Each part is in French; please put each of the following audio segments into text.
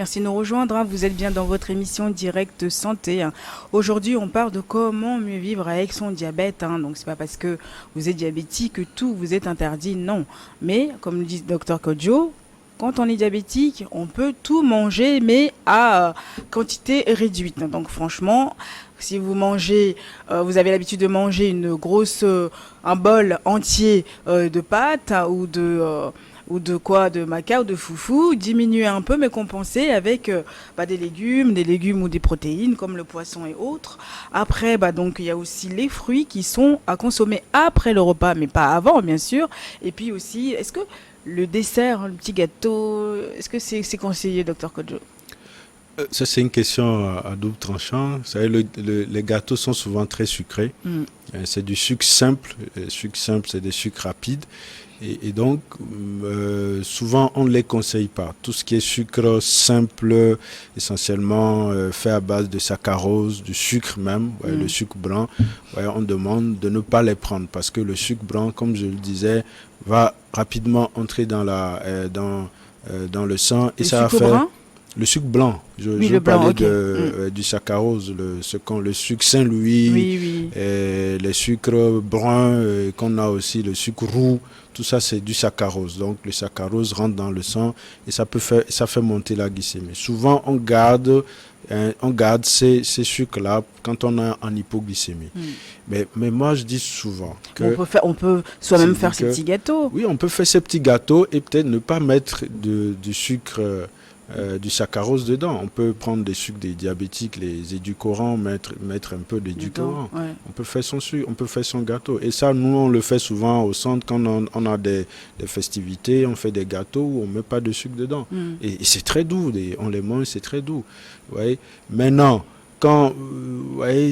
Merci de nous rejoindre, hein. Vous êtes bien dans votre émission Direct Santé, hein. Aujourd'hui, on parle de comment mieux vivre avec son diabète, hein. Donc, c'est pas parce que vous êtes diabétique que tout vous est interdit, non. Mais, comme le dit Dr Kodjo, quand on est diabétique, on peut tout manger, mais à quantité réduite. Donc, franchement, si vous mangez, vous avez l'habitude de manger un bol entier de pâtes, hein, ou de quoi, de maca ou de foufou, diminuer un peu mais compenser avec des légumes ou des protéines comme le poisson et autres. Après, donc il y a aussi les fruits qui sont à consommer après le repas, mais pas avant bien sûr. Et puis aussi, est-ce que le dessert, le petit gâteau, est-ce que c'est conseillé, docteur Kodjo? Ça, c'est une question à double tranchant. Vous savez, les gâteaux sont souvent très sucrés. Mm. C'est du sucre simple. Le sucre simple, c'est des sucres rapides. Et donc, souvent, on ne les conseille pas. Tout ce qui est sucre simple, essentiellement fait à base de saccharose, du sucre même, le sucre blanc, on demande de ne pas les prendre parce que le sucre blanc, comme je le disais, va rapidement entrer dans dans le sang et Le ça va sucre faire... brun? Le sucre blanc, Oui, je le blanc, parlais ok. du saccharose, le sucre Saint-Louis, Oui, oui. les sucres bruns, qu'on a aussi, le sucre roux, tout ça c'est du saccharose. Donc le saccharose rentre dans le sang et ça fait monter la glycémie. Souvent on garde ces sucres-là quand on est en hypoglycémie. Mais moi je dis souvent que... On peut soi-même faire ses petits gâteaux. Oui, on peut faire ces petits gâteaux et peut-être ne pas mettre du sucre... du saccharose dedans. On peut prendre des sucres des diabétiques, les édulcorants, mettre un peu d'édulcorant. Ouais. On peut faire son sucre, on peut faire son gâteau. Et ça, nous, on le fait souvent au centre quand on a des festivités, on fait des gâteaux où on ne met pas de sucre dedans. Et c'est très doux, on les mange, c'est très doux. Ouais. Maintenant,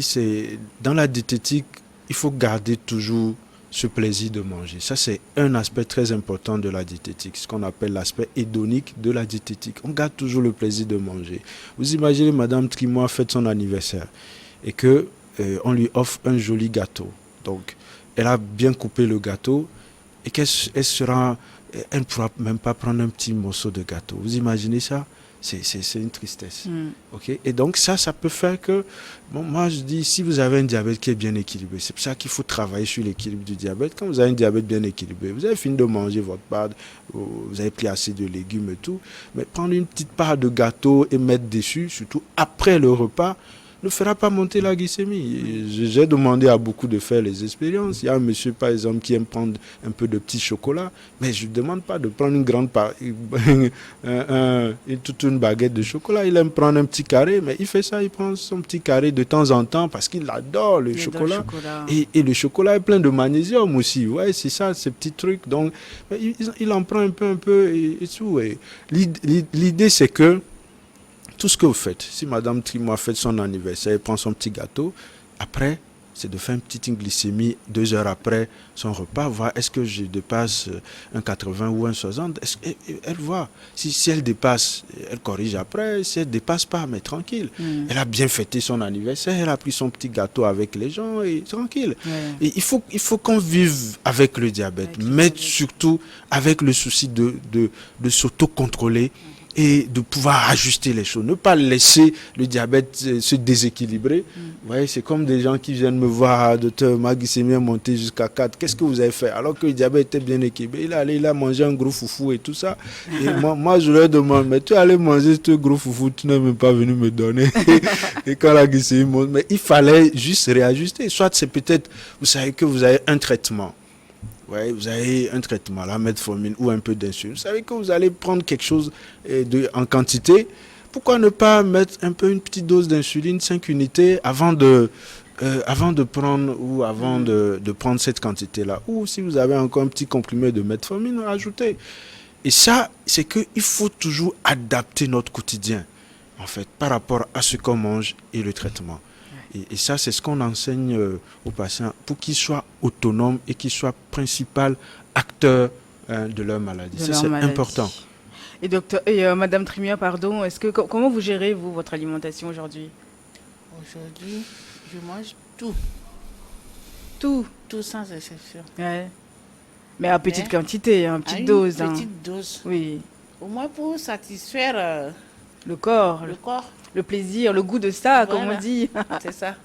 c'est dans la diététique, il faut garder toujours ce plaisir de manger. Ça, c'est un aspect très important de la diététique, ce qu'on appelle l'aspect hédonique de la diététique. On garde toujours le plaisir de manger. Vous imaginez, Madame Trimois fête son anniversaire et que on lui offre un joli gâteau. Donc, elle a bien coupé le gâteau et elle ne pourra même pas prendre un petit morceau de gâteau. Vous imaginez ça? C'est une tristesse. Okay? Et donc ça peut faire que, moi je dis, si vous avez un diabète qui est bien équilibré, c'est pour ça qu'il faut travailler sur l'équilibre du diabète. Quand vous avez un diabète bien équilibré, vous avez fini de manger votre part, vous avez pris assez de légumes et tout, mais prendre une petite part de gâteau et mettre dessus, surtout après le repas, ne fera pas monter la glycémie. J'ai demandé à beaucoup de faire les expériences. Il y a un monsieur, par exemple, qui aime prendre un peu de petit chocolat, mais je ne demande pas de prendre une grande part, toute une baguette de chocolat. Il aime prendre un petit carré, mais il fait ça, il prend son petit carré de temps en temps parce qu'il adore le chocolat. Et le chocolat est plein de magnésium aussi. Ouais, c'est ça, ces petits trucs. Donc, il en prend un peu et tout. Et l'idée, c'est que tout ce que vous faites, si Madame Trimois fait son anniversaire, elle prend son petit gâteau, après, c'est de faire une petite glycémie 2 heures après son repas, voir est-ce que je dépasse un 80 ou un 60, elle voit. Si elle dépasse, elle corrige après, si elle ne dépasse pas, mais tranquille. Elle a bien fêté son anniversaire, elle a pris son petit gâteau avec les gens et tranquille. Et il faut qu'on vive avec le diabète, mais surtout avec le souci de s'auto-contrôler et de pouvoir ajuster les choses, ne pas laisser le diabète se déséquilibrer. Ouais, c'est comme des gens qui viennent me voir, docteur, ma glycémie est montée jusqu'à 4, qu'est-ce que vous avez fait? Alors que le diabète était bien équilibré, il a mangé un gros foufou et tout ça. Et moi, je leur demande, mais tu es allé manger ce gros foufou, tu n'es même pas venu me donner. Et quand la glycémie monte, mais il fallait juste réajuster. Soit c'est peut-être, vous savez que vous avez un traitement. Ouais, vous avez un traitement, la metformine ou un peu d'insuline. Vous savez que vous allez prendre quelque chose en quantité. Pourquoi ne pas mettre une petite dose d'insuline, 5 unités, avant de prendre ou avant de prendre cette quantité-là. Ou si vous avez encore un petit comprimé de metformine, rajoutez. Et ça, c'est qu'il faut toujours adapter notre quotidien, en fait, par rapport à ce qu'on mange et le traitement. Et ça, c'est ce qu'on enseigne aux patients pour qu'ils soient autonomes et qu'ils soient principal acteurs de leur maladie. Ça, c'est important. Et Madame Trimia, pardon, comment vous gérez, vous, votre alimentation aujourd'hui? Aujourd'hui, je mange tout. Tout? Tout sans exception. Ouais. Mais à petite quantité, petite dose. Petite dose. Oui. Au moins pour satisfaire Le corps, Le corps, le plaisir, le goût de ça, comme Voilà. on dit. c'est ça.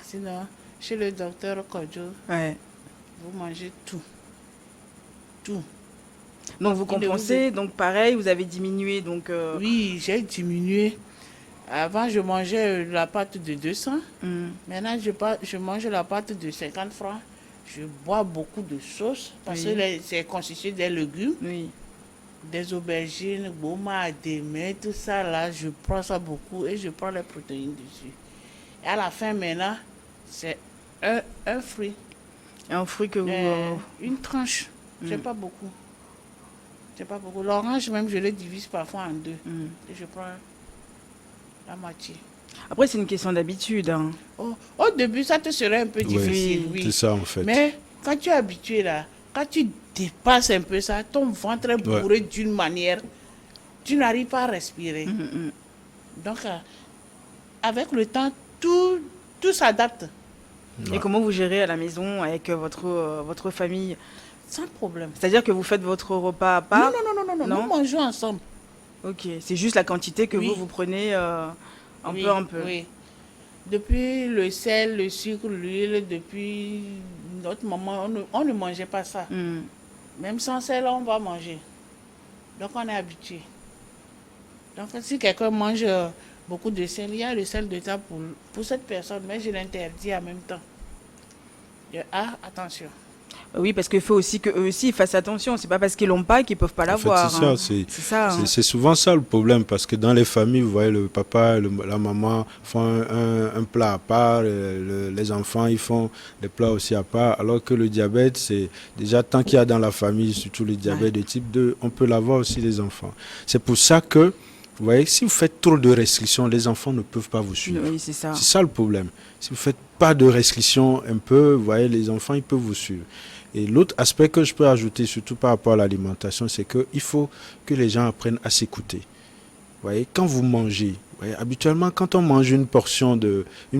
Sinon, chez le docteur Kodjo, Ouais. vous mangez tout. Tout. Donc vous Il ne vous compensez, donc pareil, vous avez diminué, donc... Oui, j'ai diminué. Avant, je mangeais la pâte de 200. Maintenant, je mange la pâte de 50 francs. Je bois beaucoup de sauce parce Oui. que c'est constitué des légumes, Oui. des aubergines, boma, adémé, tout ça là. Je prends ça beaucoup et je prends les protéines dessus. Et à la fin, maintenant, c'est un fruit, Un fruit que vous... une tranche. C'est pas beaucoup. C'est pas beaucoup. L'orange, même, je le divise parfois en deux. Et je prends la moitié. Après, c'est une question d'habitude. Hein. Au début, ça te serait un peu difficile, oui. C'est ça en fait. Mais quand tu es habitué là, quand tu dépasses un peu ça, ton ventre est bourré d'une manière, tu n'arrives pas à respirer. Donc, avec le temps, tout s'adapte. Et comment vous gérez à la maison avec votre famille? Sans problème. C'est-à-dire que vous faites votre repas à part? Non, Non? nous mangeons ensemble. Ok, c'est juste la quantité que Oui. vous prenez un Oui, peu. Oui. Depuis le sel, le sucre, l'huile, depuis notre maman, on ne mangeait pas ça. Même sans sel, on va manger. Donc, on est habitué. Donc, si quelqu'un mange beaucoup de sel, il y a le sel de table pour cette personne, mais je l'interdis en même temps. Attention. Oui, parce qu'il faut aussi qu'eux aussi ils fassent attention. C'est pas parce qu'ils l'ont pas qu'ils peuvent pas En fait, l'avoir. c'est ça, hein. c'est ça. Hein. c'est souvent ça le problème, parce que dans les familles, vous voyez, le papa, la maman font un plat à part, les enfants, ils font des plats aussi à part, alors que le diabète, c'est déjà tant qu'il y a dans la famille, surtout le diabète de type 2, on peut l'avoir aussi les enfants. C'est pour ça que, vous voyez, si vous faites trop de restrictions, les enfants ne peuvent pas vous suivre. Oui, c'est ça. C'est ça le problème. Si vous ne faites pas de restrictions un peu, vous voyez, les enfants, ils peuvent vous suivre. Et l'autre aspect que je peux ajouter, surtout par rapport à l'alimentation, c'est qu'il faut que les gens apprennent à s'écouter. Vous voyez, quand vous mangez, vous voyez, habituellement, quand on mange une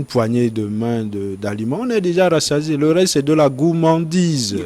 poignée de main d'aliments, on est déjà rassasié. Le reste, c'est de la gourmandise.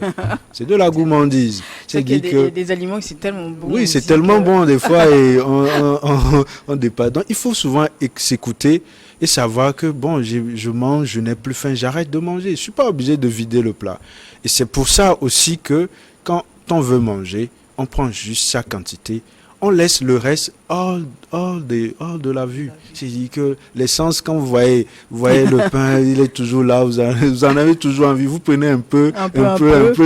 C'est de la gourmandise. C'est qu'il y a des aliments qui sont tellement bons. Oui, c'est tellement bon des fois et on dépasse. Donc, il faut souvent s'écouter et savoir que, bon, je mange, je n'ai plus faim, j'arrête de manger. Je ne suis pas obligé de vider le plat. Et c'est pour ça aussi que quand on veut manger, on prend juste sa quantité. On laisse le reste hors de la vue. C'est-à-dire que l'essence, quand vous voyez le pain, il est toujours là, vous en avez toujours envie. Vous prenez un peu,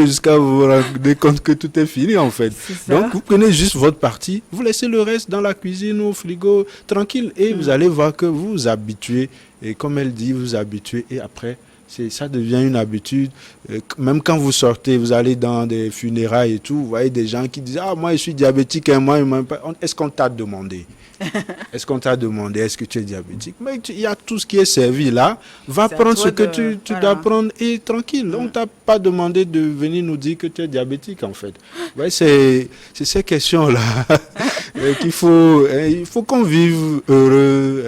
jusqu'à vous rendre compte que tout est fini en fait. Donc vous prenez juste votre partie, vous laissez le reste dans la cuisine, au frigo, tranquille. Et vous allez voir que vous vous habituez. Et comme elle dit, vous vous habituez. Et après, ça devient une habitude. Même quand vous sortez, vous allez dans des funérailles et tout, vous voyez des gens qui disent « Ah, moi, je suis diabétique, hein, moi, est-ce qu'on t'a demandé ?» Est-ce qu'on t'a demandé, est-ce que tu es diabétique? Mais il y a tout ce qui est servi là. Va prendre ce que tu dois prendre et tranquille. On ne t'a pas demandé de venir nous dire que tu es diabétique, en fait. Ouais, c'est ces questions-là qu'il faut... il faut qu'on vive heureux.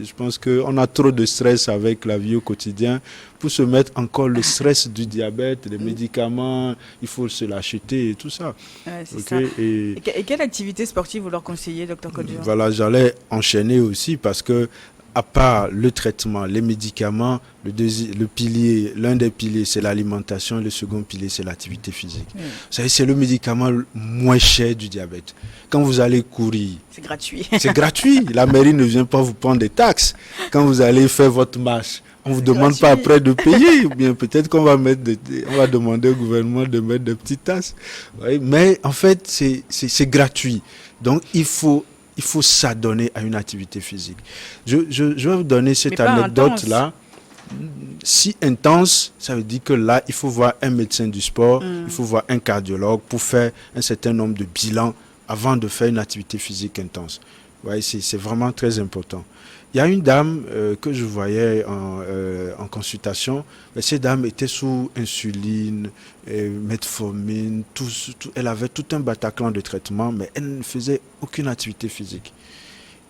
Je pense qu'on a trop de stress avec la vie au quotidien pour se mettre encore le stress du diabète, les médicaments, il faut se l'acheter et tout ça. C'est ça. Et quelle activité sportive vous leur conseillez, Dr Kodjo? Voilà, j'allais enchaîner aussi parce que, à part le traitement, les médicaments, l'un des piliers, c'est l'alimentation, le second pilier, c'est l'activité physique. Vous savez, c'est le médicament le moins cher du diabète. Quand vous allez courir, c'est gratuit. C'est gratuit. La mairie ne vient pas vous prendre des taxes. Quand vous allez faire votre marche, on ne vous demande pas après de payer. Ou bien peut-être qu'on va on va demander au gouvernement de mettre des petites taxes. Oui, mais en fait, c'est gratuit. Donc, il faut s'adonner à une activité physique. Je vais vous donner cette anecdote-là. Si intense, ça veut dire que là, il faut voir un médecin du sport, il faut voir un cardiologue pour faire un certain nombre de bilans avant de faire une activité physique intense. Ouais, c'est vraiment très important. Il y a une dame que je voyais en consultation. Cette dame était sous insuline, metformine, elle avait tout un bataclan de traitement, mais elle ne faisait aucune activité physique.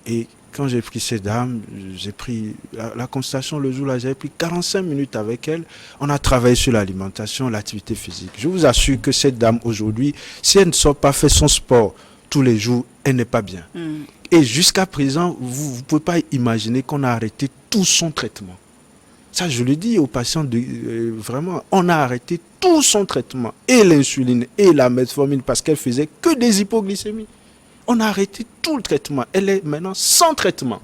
Et quand j'ai pris cette dame, j'ai pris la consultation le jour-là, j'avais pris 45 minutes avec elle. On a travaillé sur l'alimentation, l'activité physique. Je vous assure que cette dame aujourd'hui, si elle ne sort pas faire son sport tous les jours, elle n'est pas bien. Et jusqu'à présent, vous ne pouvez pas imaginer qu'on a arrêté tout son traitement. Ça, je le dis aux patients, vraiment, on a arrêté tout son traitement, et l'insuline, et la metformine, parce qu'elle faisait que des hypoglycémies. On a arrêté tout le traitement. Elle est maintenant sans traitement.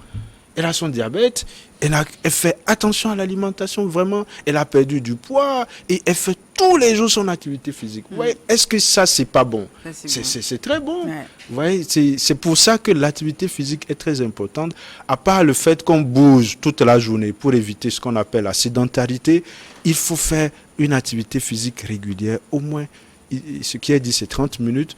Elle a son diabète, elle fait attention à l'alimentation, vraiment. Elle a perdu du poids et elle fait tous les jours son activité physique. Ouais, est-ce que ça, c'est pas bon? C'est très bon. Ouais, c'est pour ça que l'activité physique est très importante. À part le fait qu'on bouge toute la journée pour éviter ce qu'on appelle la sédentarité, il faut faire une activité physique régulière, au moins, ce qui est dit, c'est 30 minutes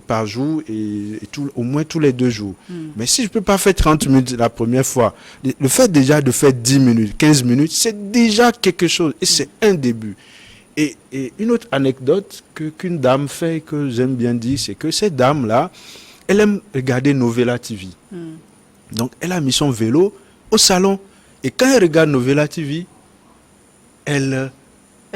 par jour et au moins tous les 2 jours. Mais si je ne peux pas faire 30 minutes la première fois, le fait déjà de faire 10 minutes, 15 minutes, c'est déjà quelque chose et c'est un début. Et une autre anecdote qu'une dame fait, que j'aime bien dire, c'est que cette dame-là, elle aime regarder Novella TV. Donc, elle a mis son vélo au salon. Et quand elle regarde Novella TV, elle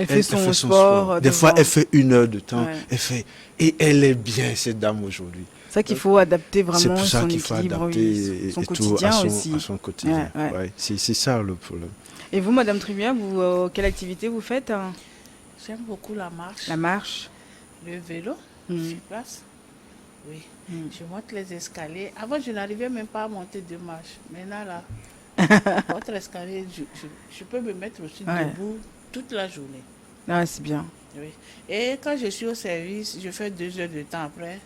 fait son sport. Des fois, elle fait 1 heure de temps. Ouais. Et elle est bien, cette dame, aujourd'hui. C'est ça qu'il faut adapter vraiment son équilibre. C'est pour ça qu'il faut adapter son quotidien aussi. À son quotidien. Ouais. C'est ça le problème. Et vous, Madame Trubia, quelle activité vous faites? J'aime beaucoup la marche. La marche. Le vélo, sur place. Oui. Je monte les escaliers. Avant, je n'arrivais même pas à monter 2 marches. Maintenant, là, votre escalier, je peux me mettre aussi debout toute la journée. Ah, c'est bien. Oui. Et quand je suis au service, je fais 2 heures de temps après.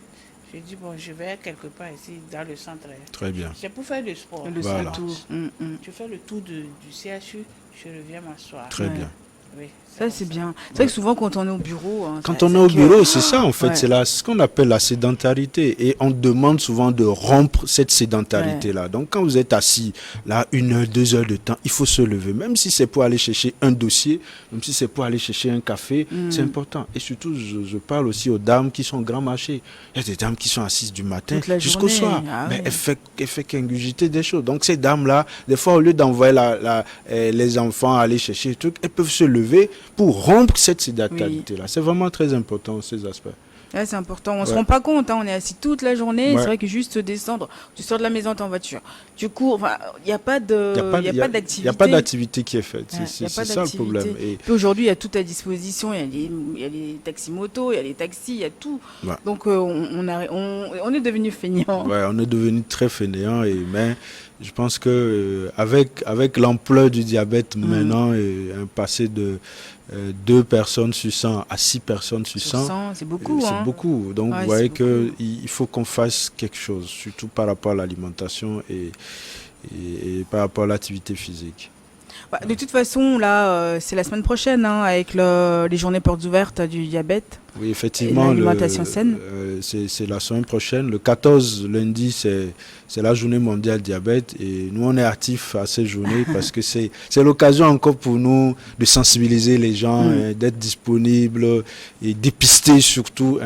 Je dis, bon, je vais quelque part ici, dans le centre. Très bien. C'est pour faire du sport. Voilà. Je fais le tour du CHU, je reviens m'asseoir. Très bien. Oui, ça, c'est bien. C'est vrai que souvent, quand on est au bureau... Quand on est au bureau, c'est ça, en fait. C'est ce qu'on appelle la sédentarité. Et on demande souvent de rompre cette sédentarité-là. Donc, quand vous êtes assis, là, 1 heure, 2 heures de temps, il faut se lever. Même si c'est pour aller chercher un dossier, même si c'est pour aller chercher un café, c'est important. Et surtout, je parle aussi aux dames qui sont au grand marché. Il y a des dames qui sont assises du matin jusqu'au soir. Mais elles fait qu'ingurgiter des choses. Donc, ces dames-là, des fois, au lieu d'envoyer les enfants aller chercher des trucs, elles peuvent se lever pour rompre cette sédentarité-là. C'est vraiment très important, ces aspects. Ouais, c'est important. On ne se rend pas compte. On est assis toute la journée. C'est vrai que juste descendre, tu sors de la maison, tu es en voiture. Tu cours. Il n'y a pas d'activité. Il n'y a pas d'activité qui est faite. C'est ça le problème. Et puis aujourd'hui, il y a tout à disposition. Il y a les taxis-motos, il y a les taxis, il y a tout. Ouais. Donc, on est devenu feignant. Ouais, on est devenu très feignant. Mais je pense que avec l'ampleur du diabète maintenant, un passé de 2 personnes sur 100 à 6 personnes sur 100, c'est beaucoup. C'est beaucoup. Donc, vous voyez qu'il faut qu'on fasse quelque chose, surtout par rapport à l'alimentation et par rapport à l'activité physique. De toute façon, là, c'est la semaine prochaine, avec les journées portes ouvertes du diabète. Oui, effectivement. L'alimentation saine. C'est la semaine prochaine. Le 14, lundi, c'est la journée mondiale diabète. Et nous, on est actifs à cette journée parce que c'est l'occasion encore pour nous de sensibiliser les gens, d'être disponibles et dépister surtout.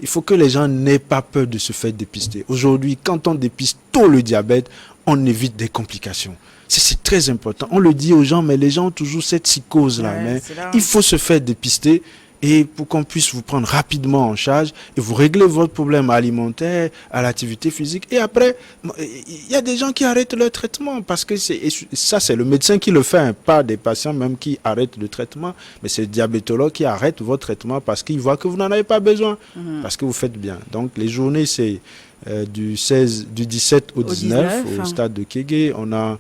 Il faut que les gens n'aient pas peur de se faire dépister. Aujourd'hui, quand on dépiste tôt le diabète, on évite des complications. C'est très important. On le dit aux gens, mais les gens ont toujours cette psychose-là. Mais il faut se faire dépister et pour qu'on puisse vous prendre rapidement en charge et vous régler votre problème alimentaire, à l'activité physique. Et après, il y a des gens qui arrêtent leur traitement parce que ça, c'est le médecin qui le fait, pas des patients même qui arrêtent le traitement, mais c'est le diabétologue qui arrête votre traitement parce qu'il voit que vous n'en avez pas besoin, parce que vous faites bien. Donc, les journées, c'est du 17 au 19 au stade de Kégué. On a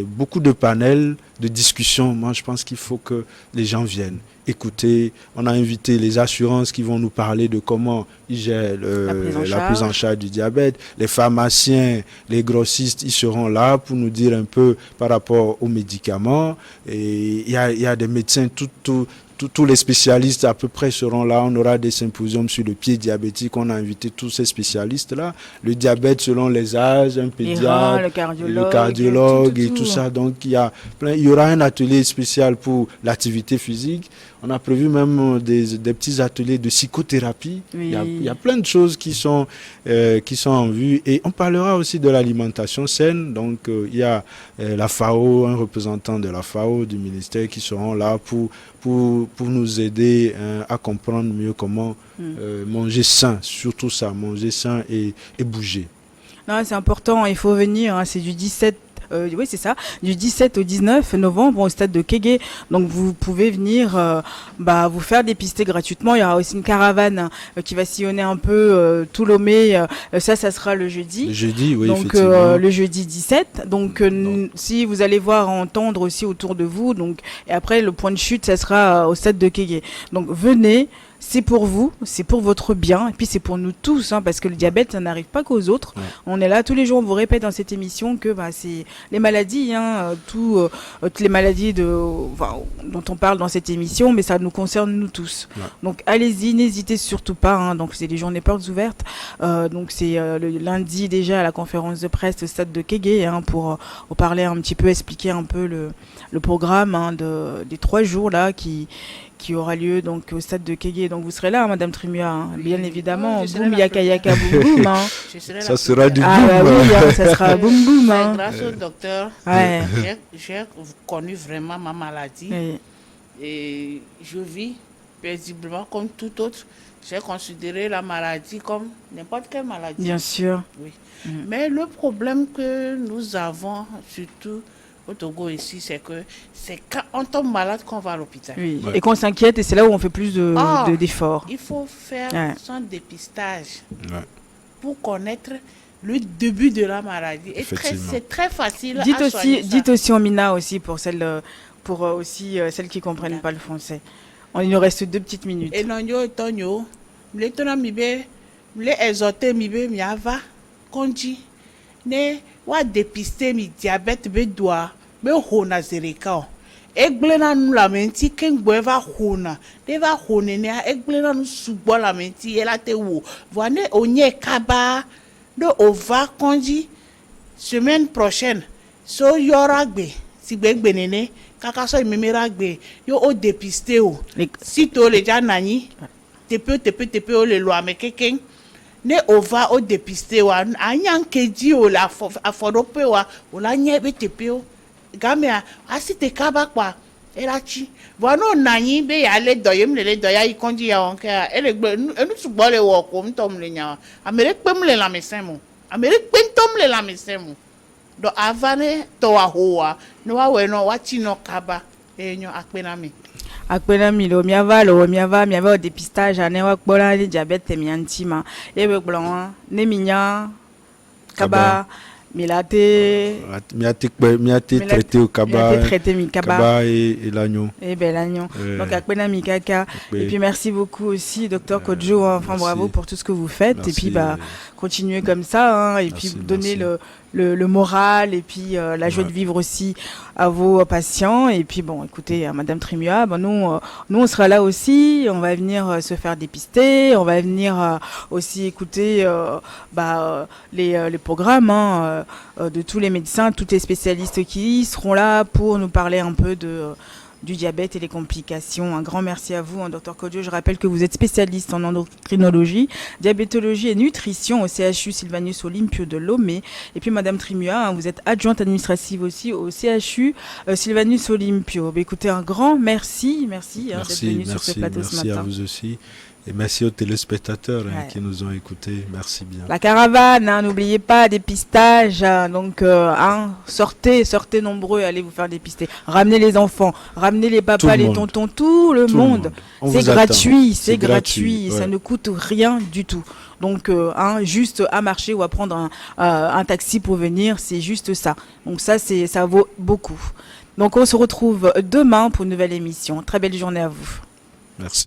beaucoup de panels de discussion. Moi, je pense qu'il faut que les gens viennent écouter. On a invité les assurances qui vont nous parler de comment ils gèrent la prise en charge du diabète. Les pharmaciens, les grossistes, ils seront là pour nous dire un peu par rapport aux médicaments. Et il y a des médecins, tous les spécialistes à peu près seront là. On aura des symposiums sur le pied diabétique. On a invité tous ces spécialistes-là. Le diabète selon les âges, un pédiatre, le cardiologue et tout ça. Donc, il y aura un atelier spécial pour l'activité physique. On a prévu même des petits ateliers de psychothérapie. Oui. Il y a plein de choses qui sont en vue. Et on parlera aussi de l'alimentation saine. Donc, il y a la FAO, un représentant de la FAO, du ministère, qui seront là pour nous aider à comprendre mieux comment manger sain, surtout ça, manger sain et bouger. Non, c'est important, il faut venir, hein, c'est du 17. Oui, c'est ça, du 17 au 19 novembre au stade de Kégué. Donc vous pouvez venir vous faire dépister gratuitement. Il y aura aussi une caravane qui va sillonner un peu tout Lomé. Ça sera le jeudi. Le jeudi, oui, donc le jeudi 17. Donc si vous allez voir, entendre aussi autour de vous. Donc et après le point de chute, ça sera au stade de Kégué. Donc venez. C'est pour vous, c'est pour votre bien, et puis c'est pour nous tous, hein, parce que le diabète, ça n'arrive pas qu'aux autres. Ouais. On est là tous les jours, on vous répète dans cette émission que c'est les maladies, hein, toutes les maladies dont on parle dans cette émission, mais ça nous concerne nous tous. Ouais. Donc allez-y, n'hésitez surtout pas. Hein, donc c'est les journées portes ouvertes. Donc c'est le lundi déjà à la conférence de presse au stade de Kégué, hein, pour parler un petit peu, expliquer un peu le programme, hein, des 3 jours là qui aura lieu donc au stade de Kégué. Donc vous serez là, hein, Madame Trimua, hein, oui, bien évidemment. Boum yaka yaka boum boum. Hein. Ça sera du boum. Oui, hein, ça sera boum boum. Hein. Grâce au docteur, j'ai connu vraiment ma maladie. Oui. Et je vis paisiblement comme tout autre. J'ai considéré la maladie comme n'importe quelle maladie. Bien sûr. Oui. Mais le problème que nous avons, surtout au Togo ici, c'est quand on tombe malade qu'on va à l'hôpital. Oui. Ouais. Et qu'on s'inquiète, et c'est là où on fait plus d'efforts. Il faut faire son dépistage pour connaître le début de la maladie. Et c'est très facile à soigner. Dites aussi en Mina aussi pour celles qui ne comprennent pas le français. Il nous reste 2 petites minutes. Et non, Tonyo, les exhorter, miava, konji, ne wa dépister mi diabète bedoa. Be hona zereka egblena nu lamenti kengbo eva hona deva honene egblena nu sugbo lamenti elate wo voine onye kaba do ova konji semaine prochaine so yoragbe sigbegbe nene kaka so imemeragbe yo o dépister o sito le janani tepe o le lo amekeken ne ova o dépister wa anyankeji o la afodope wa o la nyebe tepe o gamea asite kaba kwa elachi vono nanyi be ya le doyem le doya ikonji ya onke ele enu sugbo le wo ko mtom le nya amere pem le la mesemu amere pentom le la mesemu do avane to wa hoa no wa we no wa chi no kaba enyo akpenami lo miava au dépistage ane wa kbola ni diabète miantima ebe gblon ne minya kaba milate traité au kaba et l'agneau. Et ben l'agneau. Donc akpenami kaka. Et puis merci beaucoup aussi docteur Kodjo, enfin bravo pour tout ce que vous faites. Merci. Et puis continuez comme ça, hein, et puis donner le moral et puis la joie de vivre aussi à vos patients. Et puis bon, écoutez, Madame Trimua, nous on sera là aussi, on va venir se faire dépister, on va venir aussi écouter les programmes, hein, de tous les médecins, tous les spécialistes qui seront là pour nous parler un peu du diabète et les complications. Un grand merci à vous, hein, Dr Kodjo. Je rappelle que vous êtes spécialiste en endocrinologie, diabétologie et nutrition au CHU Sylvanus Olympio de Lomé. Et puis Madame Trimua, hein, vous êtes adjointe administrative aussi au CHU Sylvanus Olympio. Écoutez, un grand merci d'être venu sur ce plateau ce matin. Merci à vous aussi. Et merci aux téléspectateurs qui nous ont écoutés. Merci bien. La caravane, hein, n'oubliez pas, dépistage. Donc, sortez nombreux, allez vous faire dépister. Ramenez les enfants, ramenez les papas, les tontons, tout le monde. C'est gratuit, c'est gratuit. Ça ne coûte rien du tout. Donc, juste à marcher ou à prendre un taxi pour venir, c'est juste ça. Donc ça vaut beaucoup. Donc, on se retrouve demain pour une nouvelle émission. Très belle journée à vous. Merci.